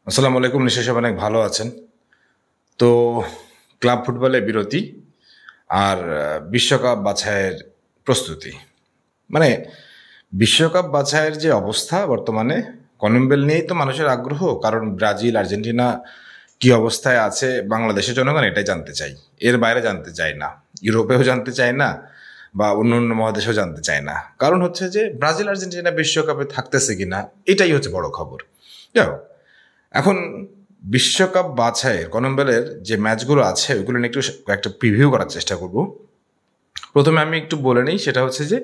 আসসালামু আলাইকুম। নিশ্চয়ই সব অনেক ভালো আছেন। তো ক্লাব ফুটবলে বিরতি আর বিশ্বকাপ বাছাইয়ের প্রস্তুতি, মানে বিশ্বকাপ বাছাইয়ের যে অবস্থা বর্তমানে, কলম্বিয়া নিয়েই তো মানুষের আগ্রহ। কারণ ব্রাজিল, আর্জেন্টিনা কি অবস্থায় আছে বাংলাদেশের জনগণ এটাই জানতে চাই। এর বাইরে জানতে চাই না, ইউরোপেও জানতে চায় না, বা অন্য অন্য মহাদেশেও জানতে চায় না। কারণ হচ্ছে যে ব্রাজিল আর্জেন্টিনা বিশ্বকাপে থাকতেছে কিনা, এটাই হচ্ছে বড় খবর। যাই হোক, এখন বিশ্বকাপ বাছাইয়ের কলম্বিয়ার যে ম্যাচগুলো আছে ওইগুলো নিয়ে একটু একটা প্রিভিউ করার চেষ্টা করব। প্রথমে আমি একটু বলে নিই, সেটা হচ্ছে যে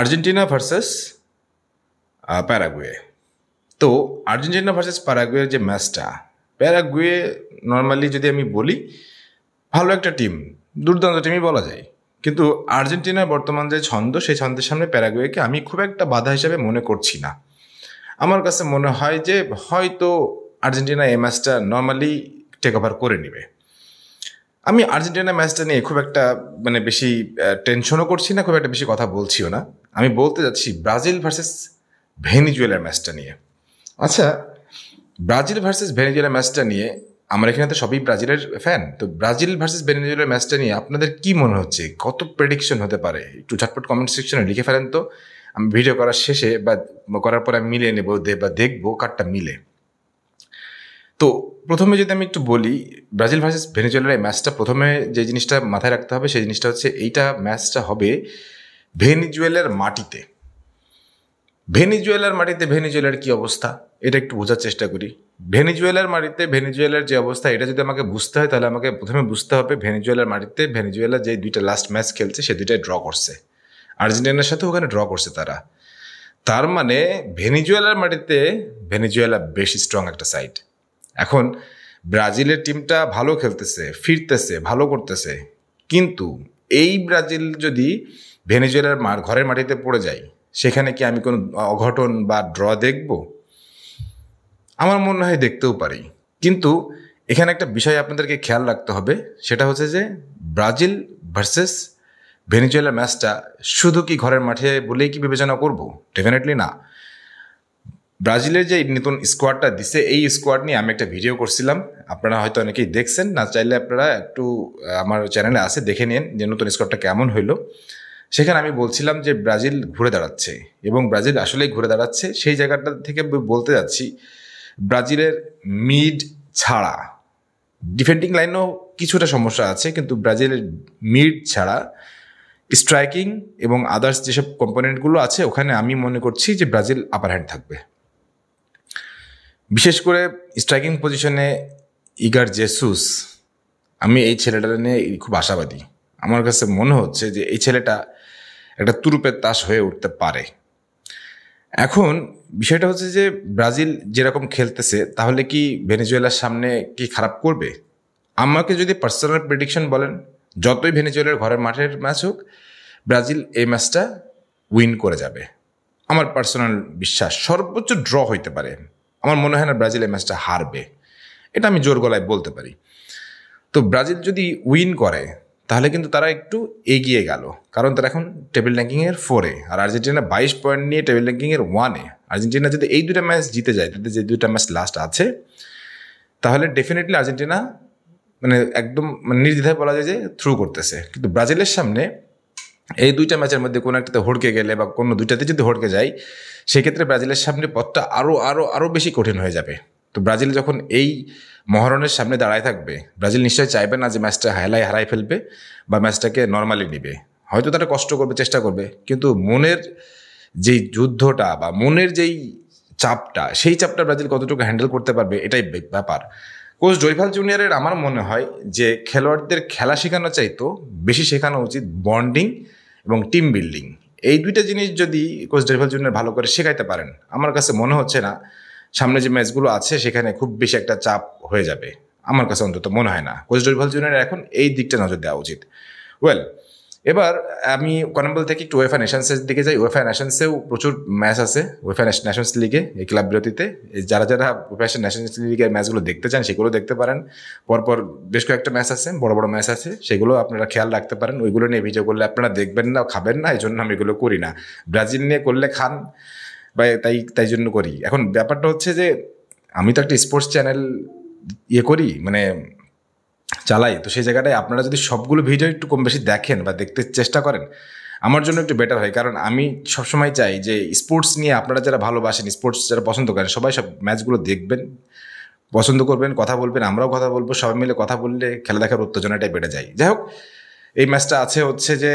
আর্জেন্টিনা ভার্সেস প্যারাগুয়ে। তো আর্জেন্টিনা ভার্সেস প্যারাগুয়ের যে ম্যাচটা, প্যারাগুয়ে নর্মালি যদি আমি বলি ভালো একটা টিম, দুর্দান্ত টিমই বলা যায়। কিন্তু আর্জেন্টিনার বর্তমান যে ছন্দ, সেই ছন্দের সামনে প্যারাগুয়েকে আমি খুব একটা বাধা হিসেবে মনে করছি না। আমার কাছে মনে হয় যে হয়তো আর্জেন্টিনা এই ম্যাচটা নর্মালি টেক ওভার করে নেবে। আমি আর্জেন্টিনা ম্যাচটা নিয়ে খুব একটা বেশি টেনশনও করছি না, খুব একটা বেশি কথা বলছিও না। আমি বলতে যাচ্ছি ব্রাজিল ভার্সেস ভেনিজুয়েলার ম্যাচটা নিয়ে। আচ্ছা, ব্রাজিল ভার্সেস ভেনিজুয়েলা ম্যাচটা নিয়ে, আমরা এখানে তো সবই ব্রাজিলের ফ্যান, তো ব্রাজিল ভার্সেস ভেনিজুয়েলার ম্যাচটা নিয়ে আপনাদের কি মনে হচ্ছে? কত প্রেডিকশন হতে পারে? একটু ঝটপট কমেন্ট সেকশনে লিখে ফেলেন তো। আমি ভিডিও করার শেষে বা করার পরে আমি মিলিয়ে নেবো বা দেখবো কারটা মিলে। তো প্রথমে যদি আমি একটু বলি, ব্রাজিল ভার্সেস ভেনিজুয়েলার এই ম্যাচটা, প্রথমে যে জিনিসটা মাথায় রাখতে হবে সেই জিনিসটা হচ্ছে এইটা ম্যাচটা হবে ভেনিজুয়েলার মাটিতে। ভেনিজুয়েলার মাটিতে ভেনিজুয়েলার কি অবস্থা এটা একটু বোঝার চেষ্টা করি। ভেনিজুয়েলার মাটিতে ভেনিজুয়েলার যে অবস্থা, এটা যদি আমাকে বুঝতে হয় তাহলে আমাকে প্রথমে বুঝতে হবে ভেনিজুয়েলার মাটিতে ভেনিজুয়েলা যে দুইটা লাস্ট ম্যাচ খেলছে সে দুইটাই ড্র করছে। আর্জেন্টিনার সাথে ওখানে ড্র করছে তারা। তার মানে ভেনিজুয়েলার মাটিতে ভেনিজুয়েলা বেশি স্ট্রং একটা সাইড। এখন ব্রাজিলের টিমটা ভালো খেলতেছে, ফিরতেছে, ভালো করতেছে, কিন্তু এই ব্রাজিল যদি ভেনিজুয়েলার ঘরের মাটিতে পড়ে যায়, সেখানে কি আমি কোনো অঘটন বা ড্র দেখব? আমার মনে হয় দেখতেও পারি। কিন্তু এখানে একটা বিষয় আপনাদেরকে খেয়াল রাখতে হবে, সেটা হচ্ছে যে ব্রাজিল ভার্সেস ভেনিজুয়েলার ম্যাচটা শুধু কি ঘরের মাঠে বলেই কি বিবেচনা করব? ডেফিনেটলি না। ব্রাজিলের যে নতুন স্কোয়াডটা দিছে, এই স্কোয়াড নিয়ে আমি একটা ভিডিও করছিলাম, আপনারা হয়তো অনেকেই দেখছেন, না চাইলে আপনারা একটু আমার চ্যানেলে আছে দেখে নিন যে নতুন স্কোয়াডটা কেমন হইলো। সেখানে আমি বলছিলাম যে ব্রাজিল ঘুরে দাঁড়াচ্ছে, এবং ব্রাজিল আসলেই ঘুরে দাঁড়াচ্ছে। সেই জায়গাটা থেকে বলতে যাচ্ছি ব্রাজিলের মিড ছাড়া, ডিফেন্ডিং লাইনেও কিছুটা সমস্যা আছে, কিন্তু ব্রাজিলের মিড ছাড়া স্ট্রাইকিং এবং আদার্স যেসব কম্পোনেন্টগুলো আছে ওখানে আমি মনে করছি যে ব্রাজিল আপার হ্যান্ড থাকবে। বিশেষ করে স্ট্রাইকিং পজিশনে ইগার জেসুস, আমি এই ছেলেটা নিয়ে খুব আশাবাদী। আমার কাছে মনে হচ্ছে যে এই ছেলেটা একটা তুরুপের তাস হয়ে উঠতে পারে। এখন বিষয়টা হচ্ছে যে ব্রাজিল যেরকম খেলতেছে, তাহলে কি ভেনেজুয়েলার সামনে কি খারাপ করবে? আমাকে যদি পার্সোনাল প্রেডিকশন বলেন, যতই ভেনেজুয়েলার ঘরের মাঠের ম্যাচ হোক, ব্রাজিল এই ম্যাচটা উইন করে যাবে। আমার পার্সোনাল বিশ্বাস সর্বোচ্চ ড্র হইতে পারে। আমার মনে হয় না ব্রাজিল এই ম্যাচটা হারবে, এটা আমি জোর গলায় বলতে পারি। তো ব্রাজিল যদি উইন করে তাহলে কিন্তু তারা একটু এগিয়ে গেল, কারণ তারা এখন টেবিল র্যাঙ্কিংয়ের 4-এ, আর আর্জেন্টিনা 22 পয়েন্ট নিয়ে টেবিল র্যাঙ্কিংয়ের 1-এ। আর্জেন্টিনা যদি এই দুটা ম্যাচ জিতে যায়, তাদের যে দুটা ম্যাচ লাস্ট আছে, তাহলে ডেফিনেটলি আর্জেন্টিনা একদম নির্দ্বিধায় বলা যায় যে থ্রু করতেছে। কিন্তু ব্রাজিলের সামনে এই দুইটা ম্যাচের মধ্যে কোনো একটাতে হড়কে গেলে বা কোনো দুইটাতে যদি হড়কে যায়, সেক্ষেত্রে ব্রাজিলের সামনে পথটা আরও আরও আরও বেশি কঠিন হয়ে যাবে। তো ব্রাজিল যখন এই মহারণের সামনে দাঁড়ায় থাকবে, ব্রাজিল নিশ্চয়ই চাইবে না যে ম্যাচটা হারাই ফেলবে বা ম্যাচটাকে নর্মালি নিবে। হয়তো তারা কষ্ট করবে, চেষ্টা করবে, কিন্তু মনের যেই যুদ্ধটা বা মনের যেই চাপটা, সেই চাপটা ব্রাজিল কতটুকু হ্যান্ডেল করতে পারবে, এটাই ব্যাপার। কোচ ডরিভাল জুনিয়রের আমার মনে হয় যে খেলোয়াড়দের খেলা শেখানো চাইতো বেশি শেখানো উচিত বন্ডিং এবং টিম বিল্ডিং। এই দুইটা জিনিস যদি কোচ ডরিভাল জুনিয়র ভালো করে শেখাইতে পারেন, আমার কাছে মনে হচ্ছে না সামনে যে ম্যাচগুলো আছে সেখানে খুব বেশি একটা চাপ হয়ে যাবে। আমার কাছে অন্তত মনে হয় না। কোচ ডরিভাল জুনিয়রের এখন এই দিকটা নজর দেওয়া উচিত। ওয়েল, এবার আমি কলম্বো থেকে একটু ওয়েফা নেশনসের দিকে যাই। ওয়েফা নেশনসেও প্রচুর ম্যাচ আছে। ওয়েফা নেশনস লিগে এই ক্লাব বিরতিতে যারা যারা ওয়েফা নেশনস লিগের ম্যাচগুলো দেখতে চান সেগুলো দেখতে পারেন। পরপর বেশ কয়েকটা ম্যাচ আছে, বড় বড় ম্যাচ আছে, সেগুলো আপনারা খেয়াল রাখতে পারেন। ওইগুলো নিয়ে ভিডিও করলে আপনারা দেখবেন না, খাবেন না, এই জন্য আমি এগুলো করি না। ব্রাজিল নিয়ে করলে খান বা তাই জন্য করি। এখন ব্যাপারটা হচ্ছে যে আমি তো একটা স্পোর্টস চ্যানেল করি, মানে চালাই, তো সেই জায়গাটায় আপনারা যদি সবগুলো ভিডিও একটু কম বেশি দেখেন বা দেখতে চেষ্টা করেন, আমার জন্য একটু বেটার হয়। কারণ আমি সবসময় চাই যে স্পোর্টস নিয়ে আপনারা যারা ভালোবাসেন, স্পোর্টস যারা পছন্দ করেন, সবাই সব ম্যাচগুলো দেখবেন, পছন্দ করবেন, কথা বলবেন, আমরাও কথা বলবো, সবাই মিলে কথা বললে খেলা দেখার উত্তেজনাটাই বেড়ে যায়। যাই হোক, এই ম্যাচটা হচ্ছে যে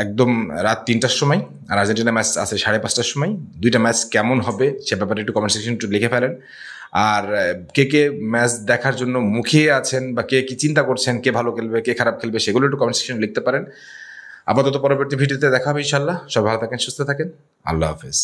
একদম রাত 3টার সময়, আর আর্জেন্টিনা ম্যাচ আছে 5:30টার সময়। দুইটা ম্যাচ কেমন হবে সে ব্যাপারে একটু কমেন্ট সেকশন একটু লিখে ফেলেন। আর কে কে ম্যাচ দেখার জন্য মুখিয়ে আছেন বা কে কি চিন্তা করছেন, কে ভালো খেলবে কে খারাপ খেলবে, সেগুলো একটু কমেন্ট সেকশন লিখতে পারেন। আপাতত পরবর্তী ভিডিওতে দেখা হবে ইনশাল্লাহ। সবাই ভালো থাকেন, সুস্থ থাকেন, আল্লাহ হাফেজ।